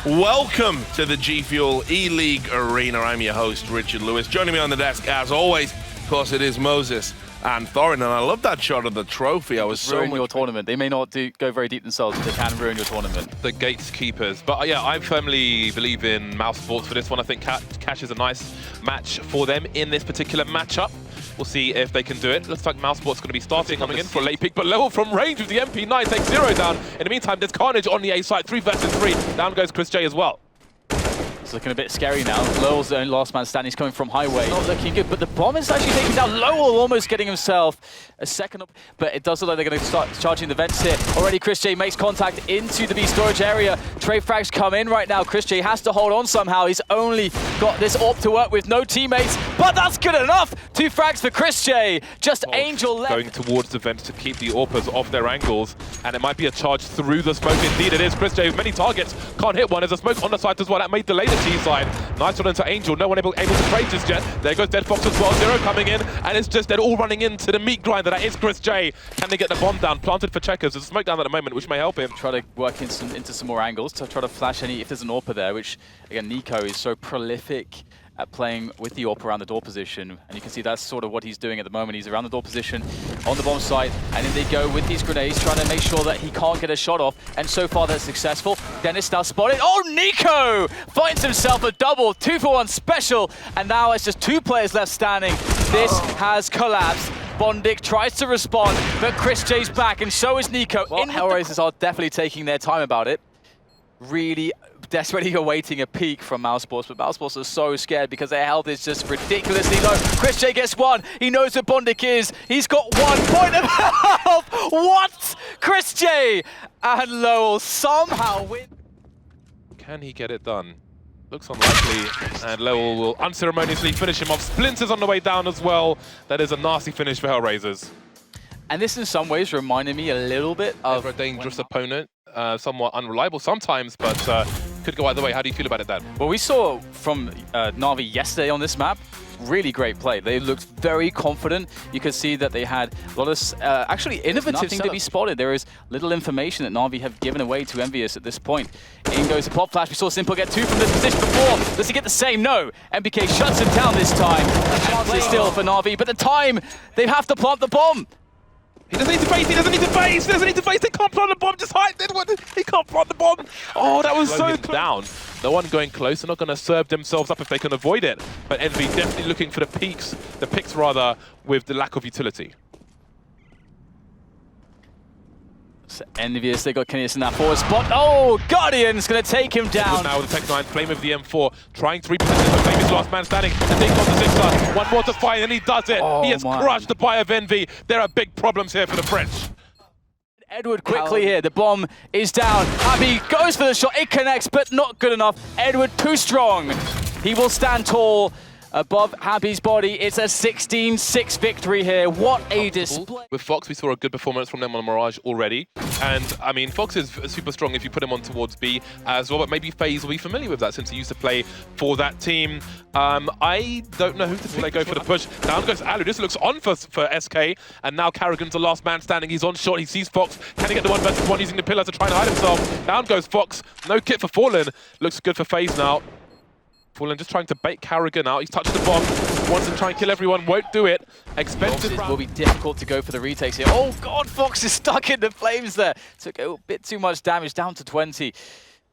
Welcome to the G Fuel ELAGUE Arena. I'm your host, Richard Lewis. Joining me on the desk, as always, of course, it is Moses and Thorin. And I love that shot of the trophy. I was so ruin your tournament. They may not go very deep themselves, but they can ruin your tournament. The gatekeepers. But yeah, I firmly believe in Mousesports for this one. I think Cash is a nice match for them in this particular matchup. We'll see if they can do it. Looks like Mousesports going to be starting coming in for a late pick, but Lowell from range with the MP9 takes 0 down. In the meantime, there's carnage on the A side, 3 versus 3. Down goes Chris J as well. It's looking a bit scary now. Lowell's the only last man standing. He's coming from highway. Not looking good, but the bomb is actually taking down Lowell, almost getting himself a second up. But it does look like they're going to start charging the vents here. Already Chris J makes contact into the B storage area. Trey frags come in right now. Chris J has to hold on somehow. He's only got this AWP to work with, no teammates, but that's good enough. 2 frags for Chris J. Just Angel left. Going towards the vents to keep the AWPers off their angles, and it might be a charge through the smoke. Indeed it is. Chris J with many targets. Can't hit one. There's a smoke on the side as well. That may delay the T side. Nice one into Angel. No one able to trade just yet. There goes Dead Fox as well. 0 coming in, and it's just they're all running into the meat grinder. That is Chris J. Can they get the bomb down? Planted for Checkers. There's a smoke down at the moment, which may help him. Try to work into some more angles to try to flash any if there's an AWPer there, which again Nico is so prolific at playing with the AWP around the door position, and you can see that's sort of what he's doing at the moment. He's around the door position on the bomb site, and then they go with these grenades, trying to make sure that he can't get a shot off, and so far that's successful. Dennis now spotted. Oh, Nico finds himself a double, 2-for-1 special, and now it's just 2 players left standing. This has collapsed. Bondic tries to respond, but Chris J's back, and so is Nico. Well, Hellraisers are definitely taking their time about it. Really desperately awaiting a peek from Mousesports, but Mousesports are so scared because their health is just ridiculously low. Chris J gets 1. He knows where Bondic is. He's got 1 point of health. What? Chris J and Lowell somehow win. Can he get it done? Looks unlikely, and Lowell will unceremoniously finish him off. Splinters on the way down as well. That is a nasty finish for Hellraisers. And this in some ways reminded me a little bit of a dangerous opponent. Somewhat unreliable sometimes, but could go either way. How do you feel about it, Dan? Well, we saw from NaVi yesterday on this map, really great play. They looked very confident. You could see that they had a lot of actually innovative to be spotted. There is little information that NaVi have given away to EnVyUs at this point. In goes the pop flash. We saw Simple get 2 from this position before. Does he get the same? No. MBK shuts him down this time. A chance is still for NaVi, but the time, they have to plant the bomb. He doesn't need to face, he doesn't need to face, he doesn't need to face, he can't plant the bomb, just hide it, he can't plant the bomb. Oh, that was so close. Down. No one going close, they're not going to serve themselves up if they can avoid it. But EnVy definitely looking for the picks rather, with the lack of utility. So EnVyUs, they got Kennis in that forward spot. Oh, Guardian's going to take him down. Now with the Tech 9, Flame with the M4, trying to reposition the Flame is last man standing, and they got the 6-star. 1 more to fight, and he does it. Oh, he has crushed the buy of EnVy. There are big problems here for the French. Edward quickly here, the bomb is down. Abby goes for the shot, it connects, but not good enough. Edward too strong. He will stand tall above Happy's body. It's a 16-6 victory here. What a display. With Fox, we saw a good performance from them on Mirage already. And, I mean, Fox is super strong if you put him on towards B as well, but maybe Faze will be familiar with that since he used to play for that team. I don't know who to pick. They go for the push. Down goes Alu. This looks on for SK, and now Carrigan's the last man standing. He's on shot. He sees Fox. Can he get the 1 versus 1 using the pillar to try and hide himself? Down goes Fox. No kit for Fallen. Looks good for Faze now. Fallen just trying to bait Carrigan out. He's touched the bomb. Wants to try and kill everyone. Won't do it. Expensive. It will be difficult to go for the retakes here. Oh God, Fox is stuck in the flames there. Took a bit too much damage, down to 20.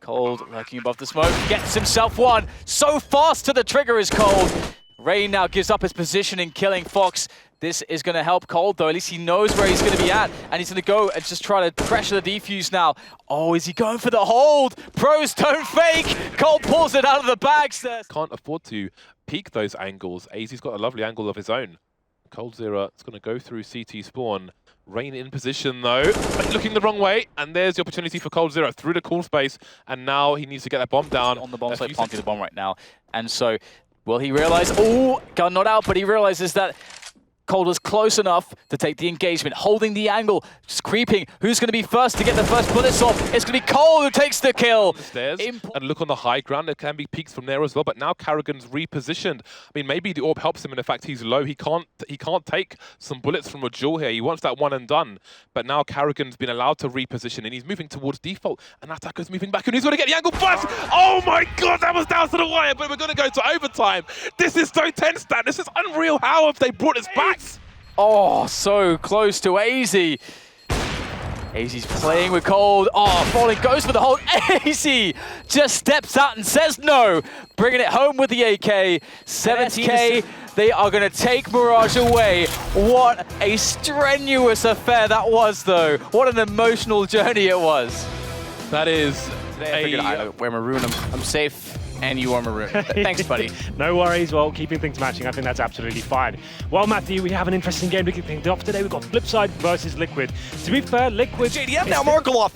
Cold lurking above the smoke. Gets himself 1. So fast to the trigger is Cold. Rain now gives up his position in killing Fox. This is going to help Cold, though. At least he knows where he's going to be at. And he's going to go and just try to pressure the defuse now. Oh, is he going for the hold? Pros don't fake. Cold pulls it out of the bags there. Can't afford to peek those angles. AZ's got a lovely angle of his own. Cold Zero is going to go through CT spawn. Rain in position, though. Looking the wrong way. And there's the opportunity for Cold Zero through the cool space. And now he needs to get that bomb down. On the bomb site, planting the bomb right now. And so, will he realize? Oh, gun not out, but he realizes that Cold was close enough to take the engagement, holding the angle, just creeping. Who's going to be first to get the first bullets off? It's going to be Cold who takes the kill. Stairs and look on the high ground. There can be peaks from there as well. But now Karrigan's repositioned. I mean, maybe the AWP helps him in the fact he's low. He can't take some bullets from a duel here. He wants that one and done. But now Karrigan's been allowed to reposition and he's moving towards default. And attacker's moving back and he's going to get the angle first. Oh my God, that was down to the wire. But we're going to go to overtime. This is so tense, Dan. This is unreal. How have they brought us back? Oh, so close to AZ. AZ's playing with Cold. Oh, Falling goes for the hold. AZ just steps out and says no. Bringing it home with the AK. 7K. They are going to take Mirage away. What a strenuous affair that was, though. What an emotional journey it was. That is Today I figured I wear maroon. I'm safe. And you are maroon. Thanks, buddy. No worries. Well, keeping things matching, I think that's absolutely fine. Well, Matthew, we have an interesting game to kick things off today. We've got Flipside versus Liquid. To be fair, Liquid... JDM now, Markelov.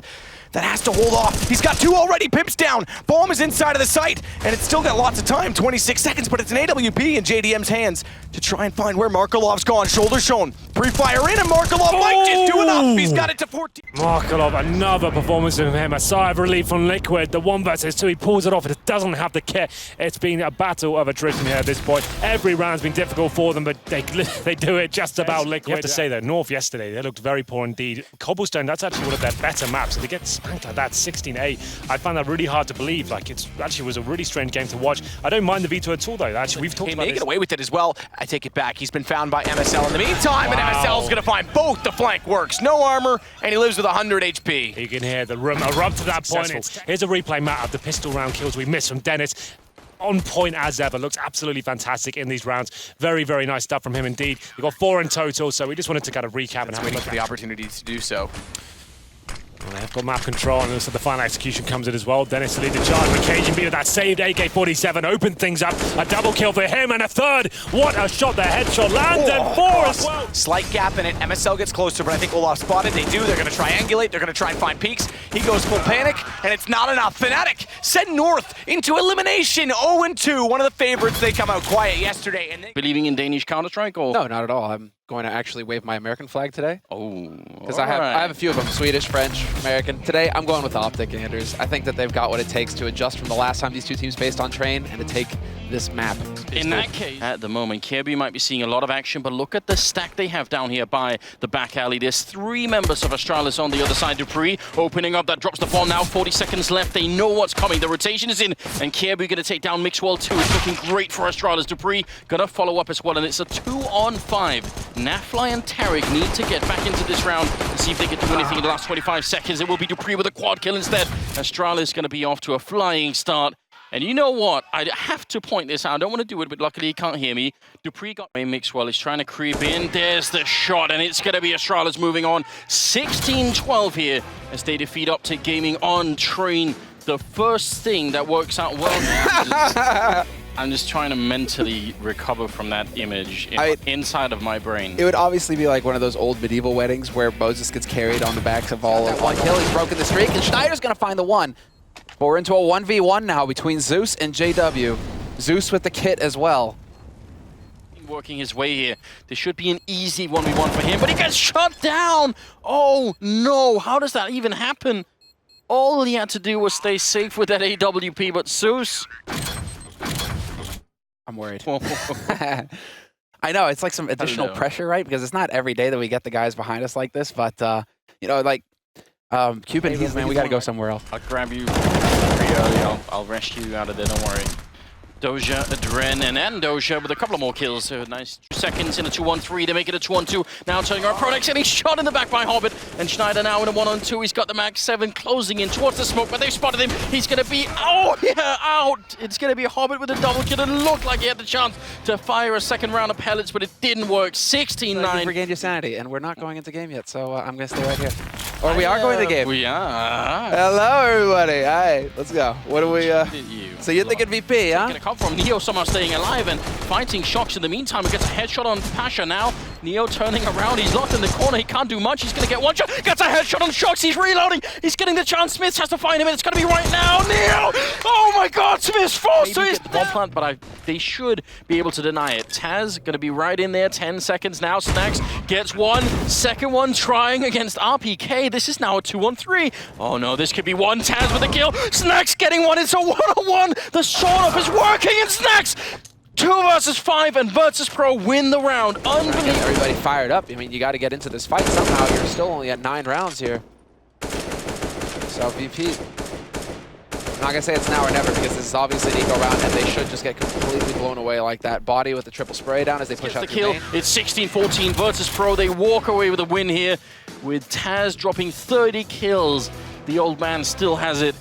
That has to hold off. He's got 2 already. Pimps down. Bomb is inside of the site, and it's still got lots of time. 26 seconds, but it's an AWP in JDM's hands to try and find where Markelov's gone. Shoulder shown. Pre-fire in, and Markelov might just do enough. He's got it to 14. Markelov, another performance from him. A sigh of relief from Liquid. The 1 versus 2, he pulls it off. It doesn't have the kit. It's been a battle of attrition here at this point. Every round's been difficult for them, but they do it just about Liquid. You have to say that North yesterday, they looked very poor indeed. Cobblestone, that's actually one of their better maps. So they get spanked like that, 16-8. I find that really hard to believe. Like, it actually was a really strange game to watch. I don't mind the V2 at all, though. Actually, we've talked about He may this. get away with it as well. I take it back. He's been found by MSL in the meantime, and MSL is going to find both. The flank works. No armor, and he lives with 100 HP. You can hear the room erupt to that point. Here's a replay, Matt, of the pistol round kills we missed from Dennis. On point as ever. Looks absolutely fantastic in these rounds. Very, very nice stuff from him indeed. We've got 4 in total, so we just wanted to kind of recap and have a look for the opportunity to do so. Well, they've got map control, and so the final execution comes in as well. Dennis to lead the charge, but KGB with that saved AK-47 opened things up. A double kill for him, and a third. What a shot, the headshot lands, and 4 as well. Slight gap in it. MSL gets closer, but I think Olaf spotted. They do. They're going to triangulate. They're going to try and find peaks. He goes full panic, and it's not enough. Fnatic sent North into elimination. 0-2. One of the favorites. They come out quiet yesterday. And Believing in Danish Counter-Strike? Or? No, not at all. I'm going to actually wave my American flag today. Oh, because I have a few of them, Swedish, French, American. Today, I'm going with OpTic, Anders. I think that they've got what it takes to adjust from the last time these 2 teams faced on train and to take this map. In that case, at the moment, Kirby might be seeing a lot of action, but look at the stack they have down here by the back alley. There's 3 members of Astralis on the other side. Dupree opening up, that drops the ball now. 40 seconds left. They know what's coming. The rotation is in, and Kirby going to take down Mixwell too. It's looking great for Astralis. Dupree going to follow up as well, and it's a 2-on-5. NaFly and Tarek need to get back into this round to see if they can do anything in the last 25 seconds. It will be Dupree with a quad kill instead. Astralis going to be off to a flying start. And you know what? I have to point this out. I don't want to do it, but luckily he can't hear me. Dupree got Mixwell. He's trying to creep in. There's the shot, and it's going to be Astralis moving on. 16-12 here as they defeat OpTic Gaming on train. The first thing that works out well. I'm just trying to mentally recover from that image inside of my brain. It would obviously be like one of those old medieval weddings where Moses gets carried on the backs of all of 1 kill. He's broken the streak, and Schneider's going to find the 1. But we're into a 1v1 now between Zeus and JW. Zeus with the kit as well. Working his way here. This should be an easy 1v1 for him, but he gets shut down! Oh no, how does that even happen? All he had to do was stay safe with that AWP, but Zeus... I'm worried. I know, it's like some additional pressure, right? Because it's not every day that we get the guys behind us like this, but, you know, like, Cuban, he's, man, we gotta go somewhere else. I'll grab you pretty early. I'll rescue you out of there, don't worry. Doja, Adren, and Doja with a couple of more kills. So nice 2 seconds in a 2-1-3 to make it a 2-1-2. Now turning around Pronex, and he's shot in the back by Hobbit. And Schneider now in a 1-on-2. He's got the Mag 7 closing in towards the smoke, but they've spotted him. He's going to be, out. It's going to be Hobbit with a double kill. It looked like he had the chance to fire a second round of pellets, but it didn't work. 16-9. You've regained your sanity, and we're not going into game yet, so I'm going to stay right here. Or we are going to game. We are. Hello, everybody. All right, let's go. What do we... So you're thinking VP, huh? Going to come from Neo somehow staying alive and fighting Shocks in the meantime. He gets a headshot on Pasha now. Neo turning around. He's locked in the corner. He can't do much. He's going to get 1 shot. Gets a headshot on Shocks. He's reloading. He's getting the chance. Smith has to find him, and it's going to be right now. Neo! Oh my God! What's this? Forced to his bomb plant, but they should be able to deny it. Taz going to be right in there. 10 seconds now. Snacks gets one. Second one trying against RPK. This is now a 2-on-3. Oh no, this could be one. Taz with a kill. Snacks getting one. It's a 1-on-1. The sword up is working, and Snacks 2 versus 5, and Virtus.pro win the round. Unbelievable. Everybody fired up. I mean, you got to get into this fight somehow. You're still only at 9 rounds here. So VP, I'm not gonna say it's now or never because this is obviously an eco round, and they should just get completely blown away like that. Body with the triple spray down as they push out the kill. main. It's 16-14 Virtus.pro. They walk away with a win here, with Taz dropping 30 kills. The old man still has it.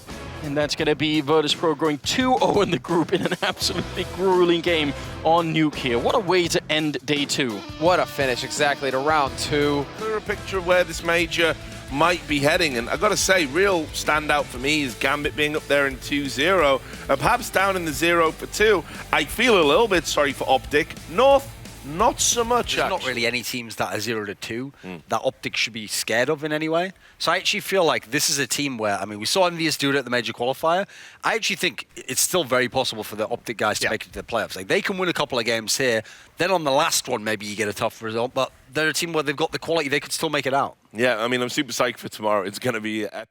And that's going to be Virtus.pro going 2-0 in the group in an absolutely grueling game on Nuke here. What a way to end day 2. What a finish, exactly, to round 2. Clear a picture of where this major might be heading, and I've got to say, real standout for me is Gambit being up there in 2-0, perhaps down in the 0 for 2. I feel a little bit sorry for OpTic. North, not so much. There's not really any teams that are 0-2 that OpTic should be scared of in any way. So I actually feel like this is a team where, I mean, we saw EnVyUs do it at the major qualifier. I actually think it's still very possible for the OpTic guys to make it to the playoffs. Like, they can win a couple of games here. Then on the last one, maybe you get a tough result. But they're a team where they've got the quality. They could still make it out. Yeah, I mean, I'm super psyched for tomorrow. It's going to be